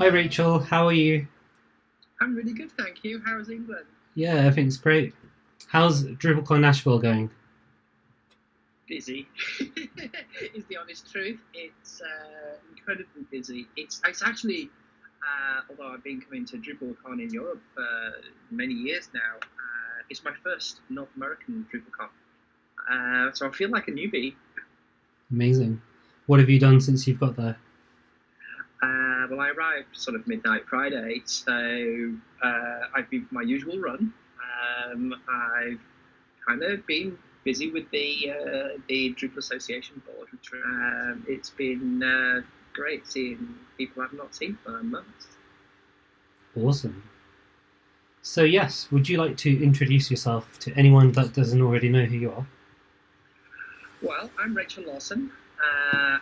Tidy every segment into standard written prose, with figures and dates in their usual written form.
Hi Rachel, how are you? I'm really good, thank you. How's England? Yeah, everything's great. How's DrupalCon Nashville going? Busy, is the honest truth. It's incredibly busy. It's actually, although I've been coming to DrupalCon in Europe for many years now, it's my first North American DrupalCon. So I feel like a newbie. Amazing. What have you done since you've got there? Well, I arrived sort of midnight Friday, so I've been for my usual run. I've kind of been busy with the Drupal Association board. It's been great seeing people I've not seen for months. Awesome. So yes, would you like to introduce yourself to anyone that doesn't already know who you are? Well, I'm Rachel Lawson.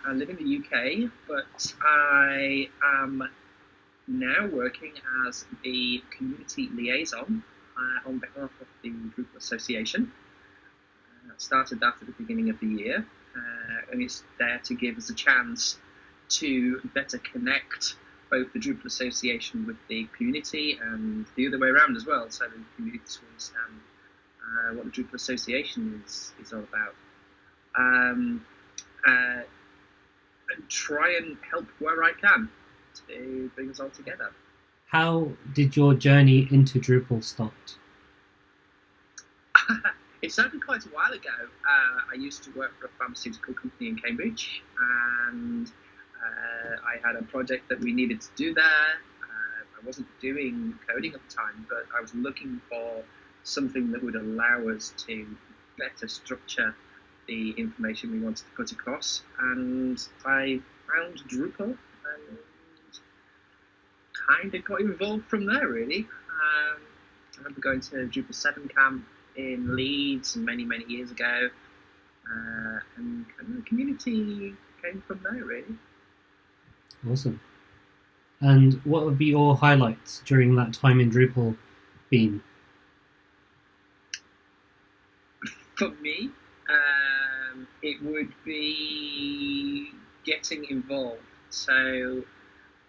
I live in the UK, but I am now working as the community liaison on behalf of the Drupal Association. Started that at the beginning of the year, and it's there to give us a chance to better connect both the Drupal Association with the community and the other way around as well, so the community to understand what the Drupal Association is all about. And try and help where I can to bring us all together. How did your journey into Drupal start? It started quite a while ago. I used to work for a pharmaceutical company in Cambridge, and I had a project that we needed to do there. I wasn't doing coding at the time, but I was looking for something that would allow us to better structure the information we wanted to put across. And I found Drupal and kind of got involved from there, really. I remember going to Drupal 7 camp in Leeds many, many years ago, and kind of the community came from there, really. Awesome. And what would be your highlights during that time in Drupal been? For me, it would be getting involved. So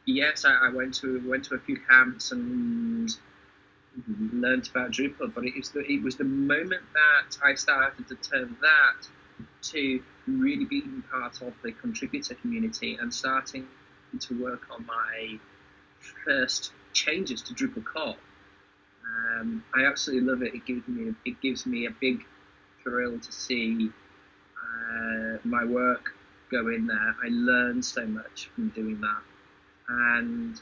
yes, I went to a few camps and learned about Drupal, but it was the moment that I started to turn that to really being part of the contributor community and starting to work on my first changes to Drupal core. I absolutely love it. It gives me a big thrill to see my work go in there. I learned so much from doing that, and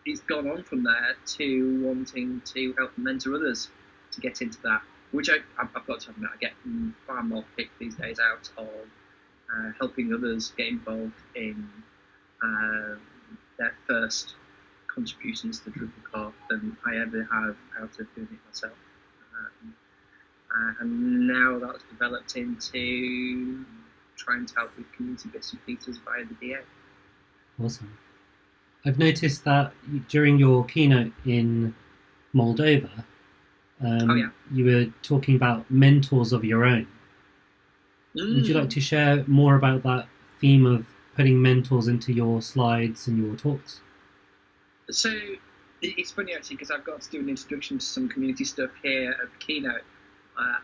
it's gone on from there to wanting to help mentor others to get into that, which I've got to admit I get far more kick these days out of helping others get involved in their first contributions to Drupal core than I ever have out of doing it myself. And now that's developed into trying to help with community bits and pieces via the DA. Awesome. I've noticed that during your keynote in Moldova, Oh yeah. you were talking about mentors of your own. Would you like to share more about that theme of putting mentors into your slides and your talks? So it's funny actually because I've got to do an introduction to some community stuff here at the Keynote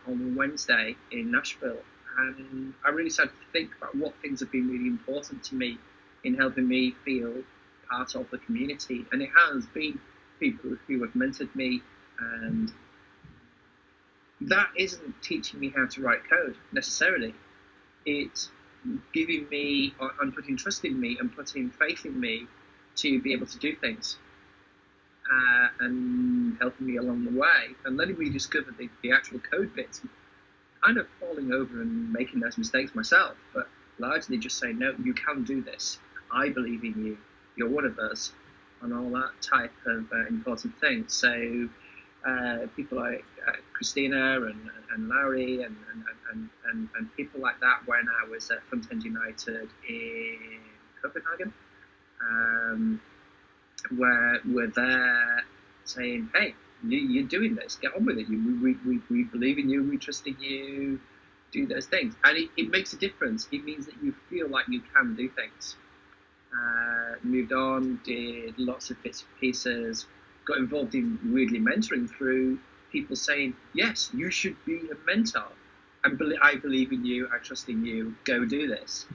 on Wednesday in Nashville, and I really started to think about what things have been really important to me in helping me feel part of the community, and it has been people who have mentored me, and that isn't teaching me how to write code necessarily. It's giving me and putting trust in me and putting faith in me to be able to do things, and helping me along the way and letting me discover the actual code bits, kind of falling over and making those mistakes myself, but largely just saying, no, you can do this. I believe in you. You're one of us, and all that type of important things. So people like Christina and Larry and people like that when I was at Front End United in Copenhagen, where we're there saying, hey, you're doing this, get on with it. We believe in you, we trust in you, do those things. And it makes a difference. It means that you feel like you can do things. Moved on, did lots of bits and pieces, got involved in weirdly mentoring through people saying, yes, you should be a mentor. I believe in you, I trust in you, go do this.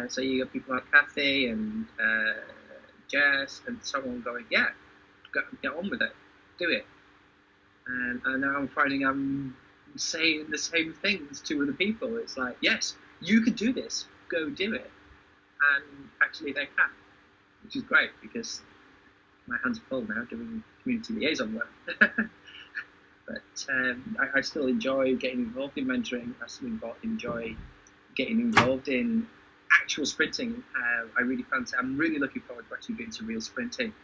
So you got people like Kathy and Jess and someone going, yeah, get on with it, do it. And now I'm finding I'm saying the same things to other people. It's like, yes, you can do this, go do it. And actually they can, which is great because my hands are full now doing community liaison work. But I still enjoy getting involved in mentoring. I still enjoy getting involved in actual sprinting. I'm really looking forward to actually doing some real sprinting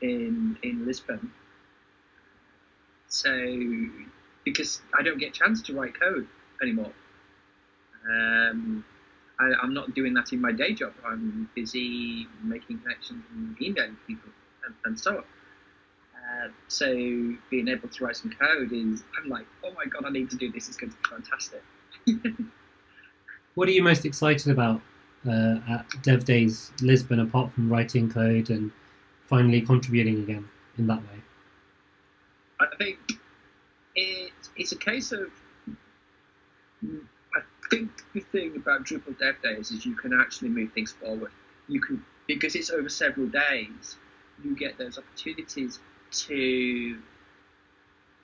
in Lisbon. So, because I don't get a chance to write code anymore. I'm not doing that in my day job. I'm busy making connections and emailing people and so on. So being able to write some code I'm like, oh my God, I need to do this. It's going to be fantastic. What are you most excited about at Dev Days Lisbon, apart from writing code and finally contributing again in that way? I think it's a case of, I think the thing about Drupal Dev Days is you can actually move things forward. You can, because it's over several days, you get those opportunities to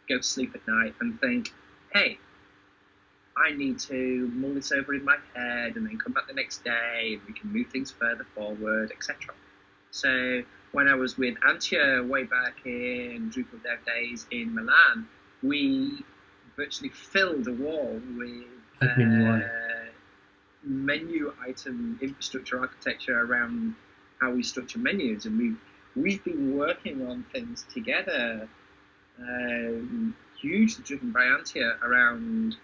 go to sleep at night and think, hey, I need to mull this over in my head and then come back the next day and we can move things further forward, etc. So when I was with Antje way back in Drupal Dev Days in Milan, we virtually filled a wall with menu item infrastructure architecture around how we structure menus, and we've been working on things together, hugely driven by Antje around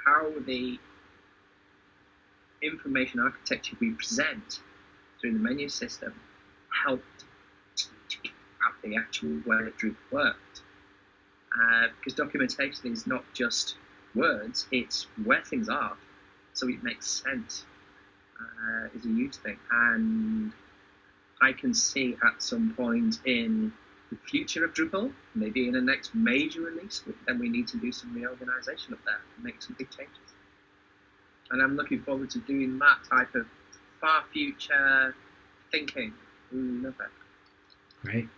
how the information architecture we present through the menu system helped out the actual way that Drupal worked. Because documentation is not just words, it's where things are, so it makes sense, is a huge thing. And I can see at some point in the future of Drupal, maybe in the next major release, then we need to do some reorganization of that and make some big changes. And I'm looking forward to doing that type of far future thinking. Love it. Great.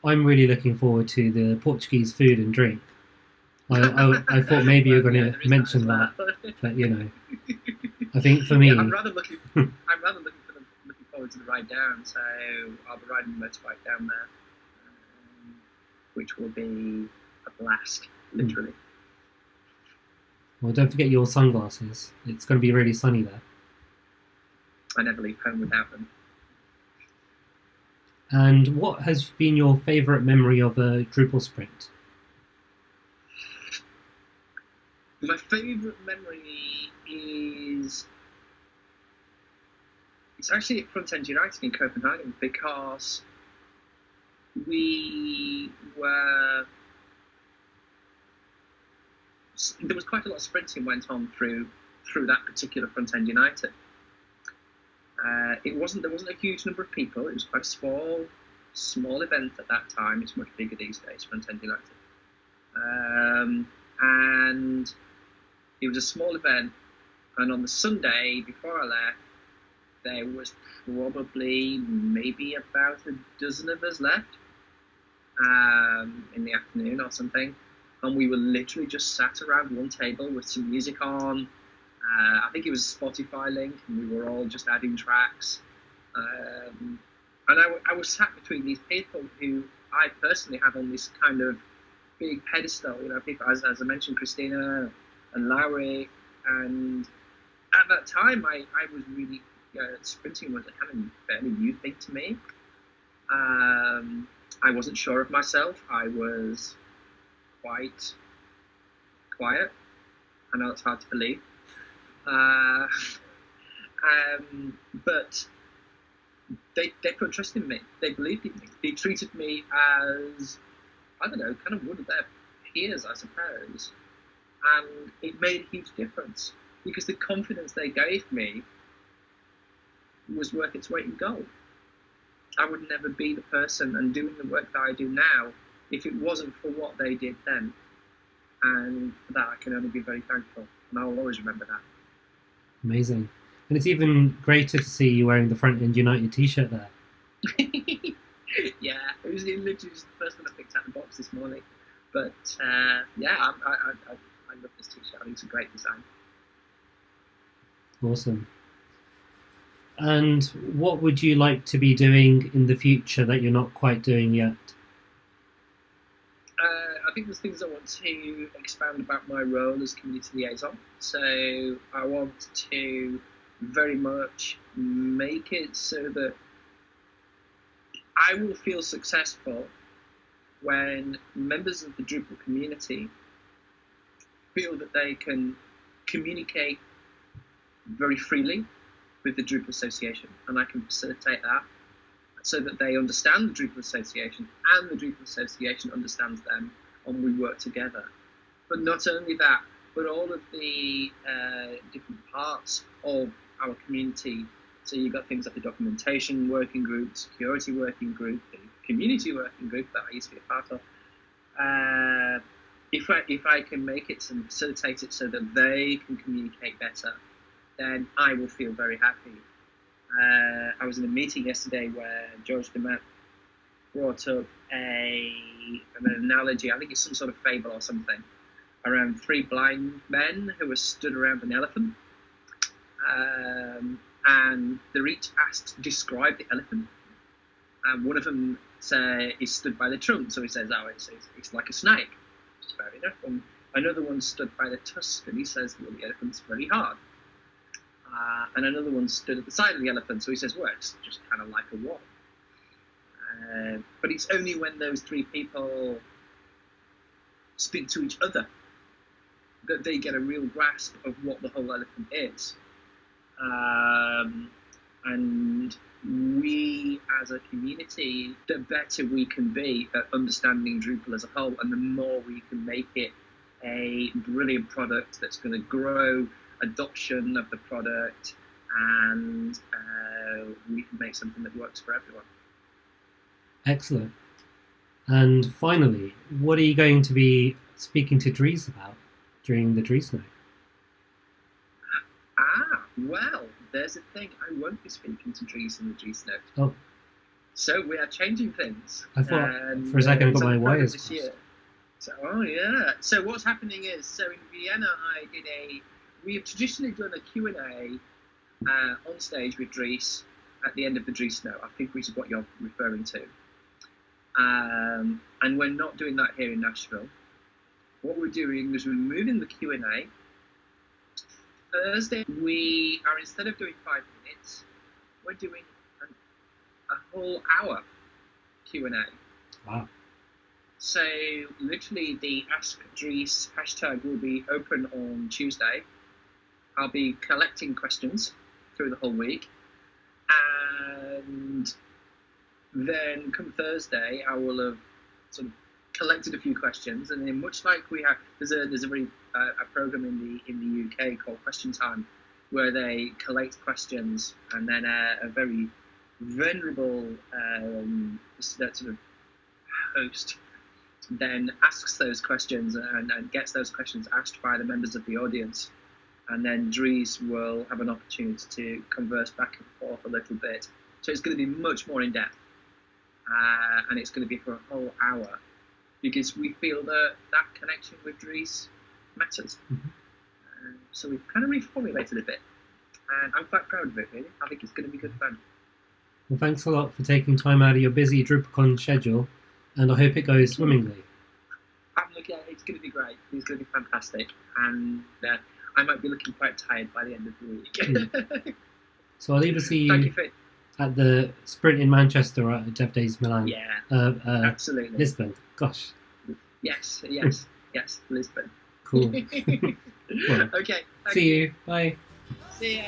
I'm really looking forward to the Portuguese food and drink. I thought maybe you were going to mention that, but you know, I think for me, I'm rather looking forward to the ride down. So I'll be riding the motorbike down there, which will be a blast, literally. Well, don't forget your sunglasses. It's going to be really sunny there. I never leave home without them. And what has been your favourite memory of a Drupal sprint? My favourite memory is it's actually at Front End United in Copenhagen, because there was quite a lot of sprinting went on through that particular Front End United. There wasn't a huge number of people. It was quite a small event at that time. It's much bigger these days, Front End United. And it was a small event, and on the Sunday before I left, there was probably maybe about a dozen of us left in the afternoon or something, and we were literally just sat around one table with some music on. I think it was a Spotify link, and we were all just adding tracks. And I was sat between these people who I personally have on this kind of big pedestal, you know, people as I mentioned, Christina and Lowry, and at that time I was really sprinting was a kind of fairly new thing to me. I wasn't sure of myself. I was quite quiet. I know it's hard to believe, but they put trust in me. They believed in me. They treated me as, I don't know, kind of one of their peers, I suppose. And it made a huge difference, because the confidence they gave me was worth its weight in gold. I would never be the person and doing the work that I do now if it wasn't for what they did then. And for that, I can only be very thankful, and I'll always remember that. Amazing. And it's even greater to see you wearing the Front End United t-shirt there. Yeah, it was literally just the first one I picked out of the box this morning. But yeah, I love this t-shirt. I think it's a great design. Awesome. And what would you like to be doing in the future that you're not quite doing yet? I think there's things I want to expand about my role as community liaison. So I want to very much make it so that I will feel successful when members of the Drupal community feel that they can communicate very freely with the Drupal Association, and I can facilitate that so that they understand the Drupal Association and the Drupal Association understands them, and we work together. But not only that, but all of the different parts of our community. So you've got things like the documentation working group, the security working group, the community working group that I used to be a part of. If I can make it and facilitate it so that they can communicate better, then I will feel very happy. I was in a meeting yesterday where George DeMat brought up an analogy, I think it's some sort of fable or something, around three blind men who were stood around an elephant. And they're each asked to describe the elephant. And one of them is stood by the trunk, so he says, oh, it's like a snake. Which is fair enough. And another one stood by the tusk, and he says, well, the elephant's very hard. And another one stood at the side of the elephant, so he says, well, it's just kind of like a wall. But it's only when those three people speak to each other that they get a real grasp of what the whole elephant is. And we as a community, the better we can be at understanding Drupal as a whole, and the more we can make it a brilliant product that's going to grow adoption of the product, and we can make something that works for everyone. Excellent. And finally, what are you going to be speaking to Dries about during the Dries Night? Well, there's a thing. I won't be speaking to Dries in the Dries Note. Oh. So we are changing things. I thought for a second I got my wires this year. So, oh yeah. So what's happening is, so in Vienna we have traditionally done a Q&A on stage with Dries at the end of the Dries Note, I think, which is what you're referring to. And we're not doing that here in Nashville. What we're doing is we're moving the Q&A. Thursday, we are, instead of doing 5 minutes, we're doing a whole hour Q&A. Wow. So literally the Ask Dries hashtag will be open on Tuesday. I'll be collecting questions through the whole week. And then come Thursday, I will have sort of collected a few questions, and then much like we have, there's a very a program in the UK called Question Time, where they collect questions, and then a very venerable that sort of host then asks those questions and gets those questions asked by the members of the audience, and then Dries will have an opportunity to converse back and forth a little bit. So it's going to be much more in depth, and it's going to be for a whole hour, because we feel that connection with Dries matters. Mm-hmm. So we've kind of reformulated a bit, and I'm quite proud of it, really. I think it's going to be good fun. Well, thanks a lot for taking time out of your busy DrupalCon schedule, and I hope it goes swimmingly. I'm looking at it. It's going to be great. It's going to be fantastic, and I might be looking quite tired by the end of the week. So I'll either see you at the Sprint in Manchester or at Dev Days Milan. Yeah, absolutely. Lisbon. Gosh. Yes, Lisbon. Cool. Well, Okay. See you. Bye. See ya.